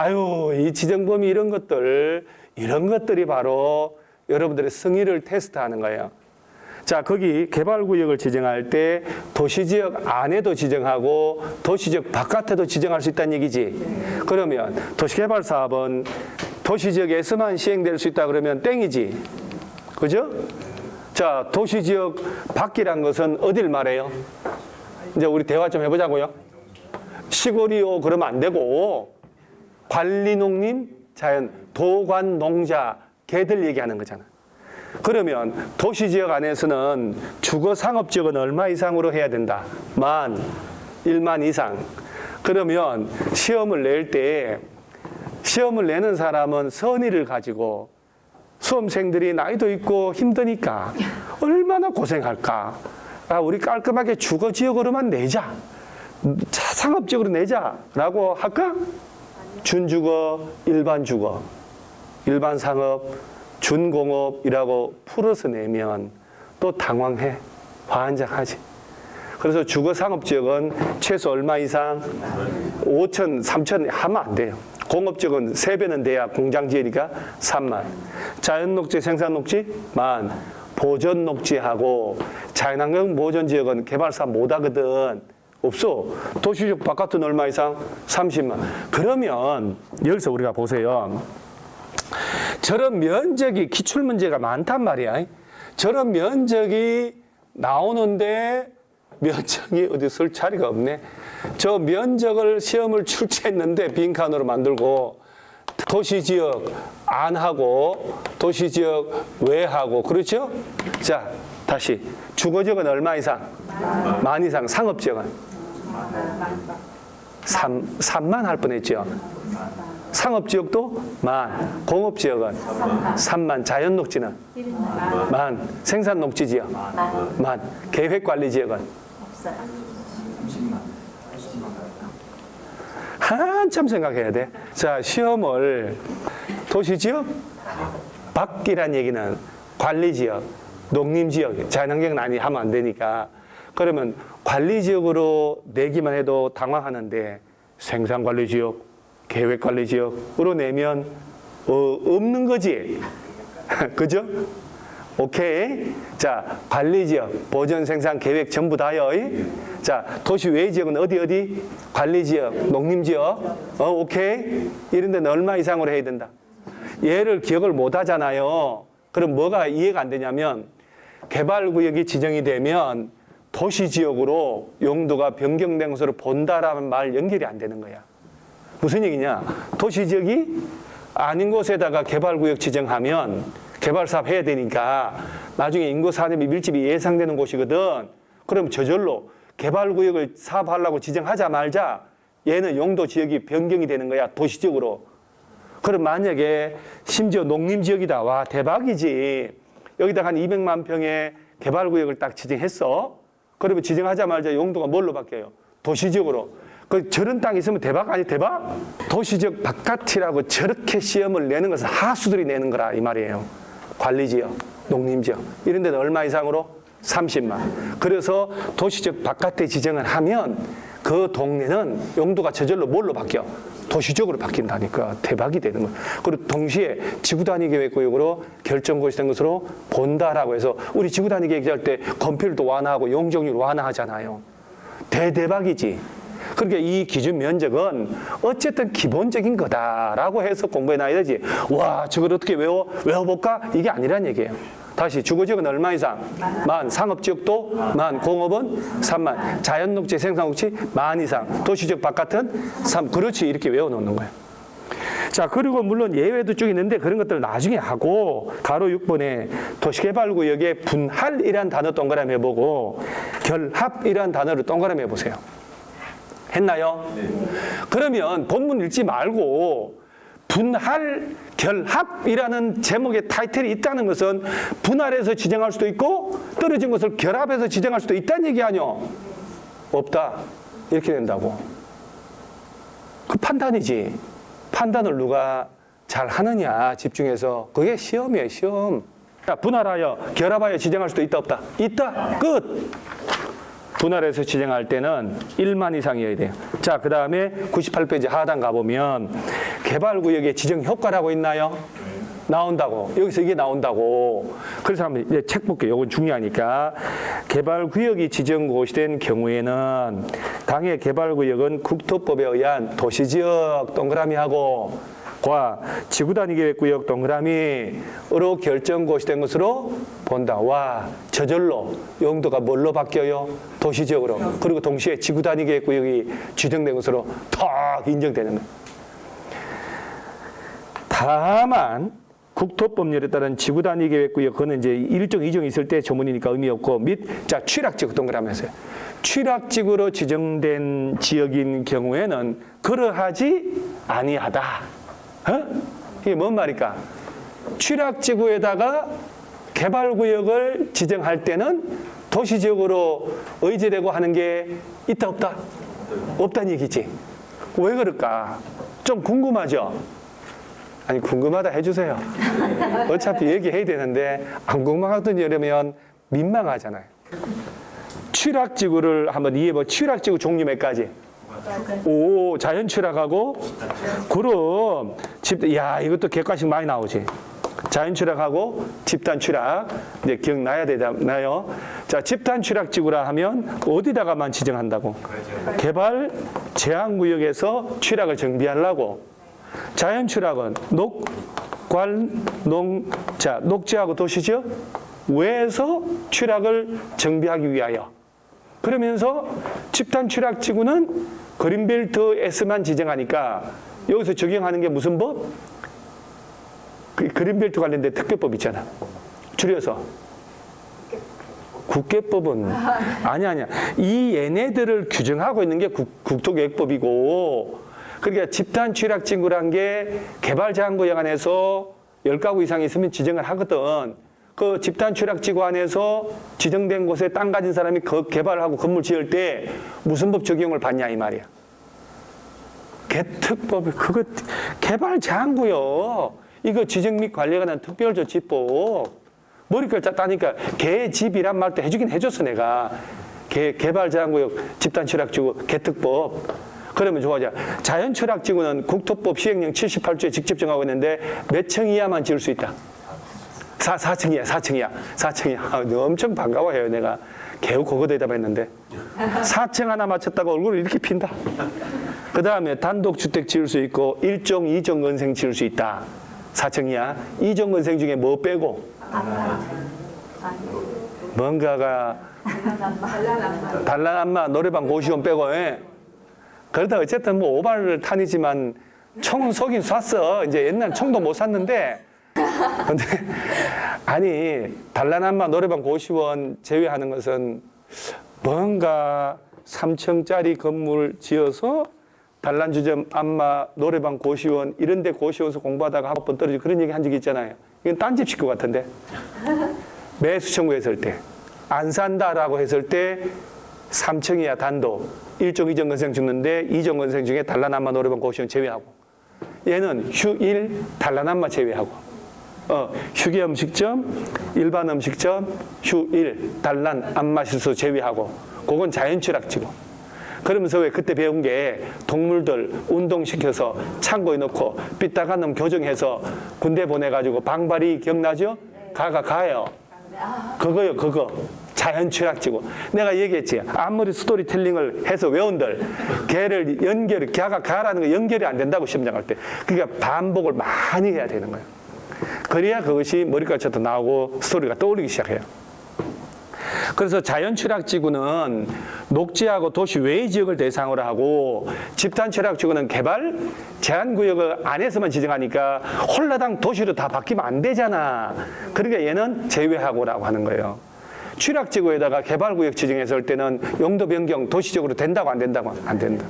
아유, 이 지정범위 이런 것들이 바로 여러분들의 성의를 테스트하는 거예요. 자, 거기 개발구역을 지정할 때 도시지역 안에도 지정하고 도시지역 바깥에도 지정할 수 있다는 얘기지. 그러면 도시개발사업은 도시지역에서만 시행될 수 있다 그러면 땡이지. 그죠? 자, 도시지역 밖이란 것은 어딜 말해요? 이제 우리 대화 좀 해보자고요. 시골이요 그러면 안 되고 관리농림, 자연, 도관, 농자, 개들 얘기하는 거잖아. 그러면 도시지역 안에서는 주거상업지역은 얼마 이상으로 해야 된다? 1만 이상. 그러면 시험을 낼 때 시험을 내는 사람은 선의를 가지고 수험생들이 나이도 있고 힘드니까 얼마나 고생할까? 우리 깔끔하게 주거지역으로만 내자. 상업지역으로 내자라고 할까? 준주거, 일반주거, 일반상업, 준공업이라고 풀어서 내면 또 당황해, 환장하지. 그래서 주거상업지역은 최소 얼마 이상? 5천, 3천 하면 안 돼요. 공업지역은 3배는 돼야 공장지역이니까 3만. 자연녹지, 생산녹지 10,000. 보전녹지하고 자연환경 보전지역은 개발사 못하거든. 없어. 도시지역 바깥은 얼마 이상? 30만. 그러면 여기서 우리가 보세요. 저런 면적이 기출문제가 많단 말이야. 저런 면적이 나오는데 면적이 어디 쓸 자리가 없네. 저 면적을 시험을 출제했는데 빈칸으로 만들고 도시지역 안하고 도시지역 외하고 그렇죠? 자, 다시 주거지역은 얼마 이상? 10,000 이상. 상업지역은? 3만 할 뻔했죠. 상업지역도 10,000, 공업지역은 3만, 자연녹지는 10,000, 생산녹지지역 10,000, 계획관리지역은 한참 생각해야 돼. 자, 시험을 도시지역 밖이란 얘기는 관리지역, 농림지역, 자연환경은 하면 안 되니까. 그러면 관리지역으로 내기만 해도 당황하는데 생산관리지역, 계획관리지역으로 내면 없는 거지. 그죠? 오케이. 자, 관리지역, 보전, 생산, 계획 전부 다요. 자, 도시 외 지역은 어디? 관리지역, 농림지역. 오케이. 이런 데는 얼마 이상으로 해야 된다. 얘를 기억을 못 하잖아요. 그럼 뭐가 이해가 안 되냐면 개발구역이 지정이 되면 도시지역으로 용도가 변경된 것으로 본다라는 말 연결이 안 되는 거야. 무슨 얘기냐? 도시지역이 아닌 곳에다가 개발구역 지정하면 개발사업 해야 되니까 나중에 인구 산업이 밀집이 예상되는 곳이거든. 그럼 저절로 개발구역을 사업하려고 지정하자 말자 얘는 용도 지역이 변경이 되는 거야. 도시지역으로. 그럼 만약에 심지어 농림지역이다. 와, 대박이지. 여기다가 한 200만 평의 개발구역을 딱 지정했어. 그러면 지정하자 말자 용도가 뭘로 바뀌어요? 도시지역으로. 저런 땅이 있으면 대박 아니 대박? 도시지역 바깥이라고 저렇게 시험을 내는 것은 하수들이 내는 거라 이 말이에요. 관리지역, 농림지역 이런 데는 얼마 이상으로? 30만. 그래서 도시지역 바깥에 지정을 하면 그 동네는 용도가 저절로 뭘로 바뀌어? 도시적으로 바뀐다니까 대박이 되는 거예요. 그리고 동시에 지구단위 계획구역으로 결정것이 된 것으로 본다라고 해서 우리 지구단위 계획할 때 건폐율도 완화하고 용적률 완화하잖아요. 대박이지. 그러니까 이 기준 면적은 어쨌든 기본적인 거다라고 해서 공부해놔야 되지. 와, 저걸 어떻게 외워볼까? 이게 아니란 얘기예요. 다시 주거지역은 얼마 이상? 10,000. 상업지역도 10,000. 공업은 30,000. 자연녹지, 생산녹지 10,000 이상. 도시지역 바깥은 3. 그렇지. 이렇게 외워놓는 거예요. 자, 그리고 물론 예외도 쭉 있는데 그런 것들 나중에 하고 가로 6번에 도시개발구역의 분할이란 단어 동그라미 해보고 결합이란 단어를 동그라미 해보세요. 했나요? 네. 그러면 본문 읽지 말고 분할, 결합이라는 제목의 타이틀이 있다는 것은 분할해서 지정할 수도 있고 떨어진 것을 결합해서 지정할 수도 있다는 얘기 아니요? 없다. 이렇게 된다고. 그 판단이지. 판단을 누가 잘 하느냐 집중해서. 그게 시험이에요. 시험. 자, 분할하여 결합하여 지정할 수도 있다 없다? 있다. 끝. 분할해서 지정할 때는 10,000 이상이어야 돼요. 자, 그 다음에 98페이지 하단 가보면 개발구역의 지정 효과라고 있나요? 나온다고. 여기서 이게 나온다고. 그래서 한번 이제 책 볼게요. 이건 중요하니까. 개발구역이 지정곳이 된 경우에는 당해 개발구역은 국토법에 의한 도시지역 동그라미하고 과 지구단위계획구역 동그라미으로 결정곳이 된 것으로 본다. 와, 저절로 용도가 뭘로 바뀌어요? 도시지역으로. 그리고 동시에 지구단위계획구역이 지정된 것으로 탁 인정되는 거예요. 다만 국토법률에 따른 지구단위계획구역, 그거는 이제 일정 이정이 있을 때 조문이니까 의미 없고, 자, 취락지구 동그라미에서요. 취락지구로 지정된 지역인 경우에는 그러하지 아니하다. 이게 뭔 말일까? 취락지구에다가 개발구역을 지정할 때는 도시지역으로 의제되고 하는 게 있다 없다? 없다는 얘기지. 왜 그럴까? 좀 궁금하죠? 아니, 궁금하다 해주세요. 어차피 얘기해야 되는데 안 궁금하더니 이러면 민망하잖아요. 취락지구를 한번 이해해봐. 취락지구 종류 몇 가지? 오, 자연 취락하고, 그럼 야, 이것도 객관식 많이 나오지. 자연 취락하고 집단 취락, 이제 기억나야 되나요? 자, 집단 취락 지구라 하면 어디다가만 지정한다고? 개발 제한 구역에서 취락을 정비하려고. 자연 취락은 녹지하고 도시지역 외에서 취락을 정비하기 위하여. 그러면서 집단 취락 지구는 그린벨트에서만 지정하니까 여기서 적용하는 게 무슨 법? 그 그린벨트 관련된 특별법 있잖아. 줄여서. 국계법은 아니야. 이 얘네들을 규정하고 있는 게 국토계획법이고, 그러니까 집단 취락 지구란 게 개발 제한 구역 안에서 10가구 이상 있으면 지정을 하거든. 그 집단 취락 지구 안에서 지정된 곳에 땅 가진 사람이 개발하고 건물 지을 때 무슨 법 적용을 받냐 이 말이야. 개특법, 그거 개발 제한구역, 이거 지정 및 관리에 관한 특별조치법. 머리까지 짰다니까 개집이란 말도 해주긴 해줬어 내가. 개발 제한구역 집단 취락 지구 개특법. 그러면 좋아져. 자연 취락 지구는 국토법 시행령 78조에 직접 정하고 있는데 몇 층 이하만 지을 수 있다. 4층이야. 아, 엄청 반가워해요, 내가. 개우 그거 대답했는데. 4층 하나 맞췄다가 얼굴을 이렇게 핀다. 그 다음에 단독주택 지을 수 있고, 1종, 2종 건생 지을 수 있다. 4층이야. 2종 건생 중에 뭐 빼고? 뭔가가, 단란안마 노래방 고시원 빼고, 예. 그러다 어쨌든 뭐 오발을 탄이지만 총은 쏘긴 쐈어. 이제 옛날 총도 못 쐈는데, 근데 아니 단란안마 노래방 고시원 제외하는 것은 뭔가 3층짜리 건물 지어서 단란주점 안마 노래방 고시원 이런 데 고시원에서 공부하다가 학번 떨어지고 그런 얘기 한 적이 있잖아요. 이건 딴집 식구 같은데. 매수 청구했을 때 안 산다라고 했을 때 3층이야 단독 1종 2종 건생 죽는데 2종 건생 중에 단란안마 노래방 고시원 제외하고, 얘는 휴일 단란안마 제외하고, 휴게 음식점, 일반 음식점, 휴일, 단란, 안마실수 제외하고, 그건 자연 취락지구. 그러면서 왜 그때 배운 게 동물들 운동시켜서 창고에 넣고 삐딱한 놈 교정해서 군대 보내가지고 방발이 기억나죠? 가요. 그거요, 그거. 자연 취락지구. 내가 얘기했지. 아무리 스토리텔링을 해서 외운들, 걔를 걔가 가라는 거 연결이 안 된다고 시험장 할 때. 그러니까 반복을 많이 해야 되는 거예요. 그래야 그것이 머리카락부터 나오고 스토리가 떠오르기 시작해요. 그래서 자연 취락지구는 녹지하고 도시 외의 지역을 대상으로 하고, 집단 취락지구는 개발 제한구역 안에서만 지정하니까 홀라당 도시로 다 바뀌면 안 되잖아. 그러니까 얘는 제외하고라고 하는 거예요. 취락지구에다가 개발구역 지정했을 때는 용도 변경 도시적으로 된다고 안 된다고? 안 된다.